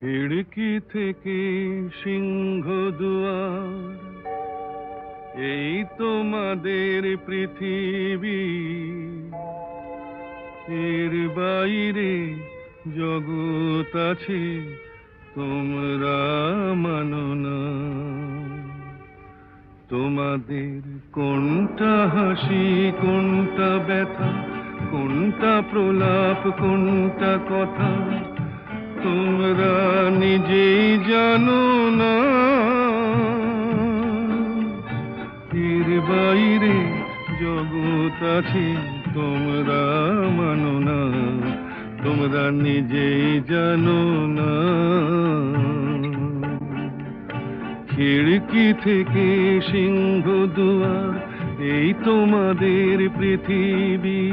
খিড়কি থেকে সিংহ দুয়ার, এই তোমাদের পৃথিবী। এর বাইরে জগৎ আছে, তোমরা মানো না। তোমাদের কোনটা হাসি, কোনটা ব্যথা, কোনটা প্রলাপ, কোনটা কথা, তোমরা নিজেই জানো না। এর বাইরে জগৎ আছে, তোমরা মানো না। তোমরা নিজেই জানো না। খিড়কি থেকে সিংহ দুয়ার, এই তোমাদের পৃথিবী।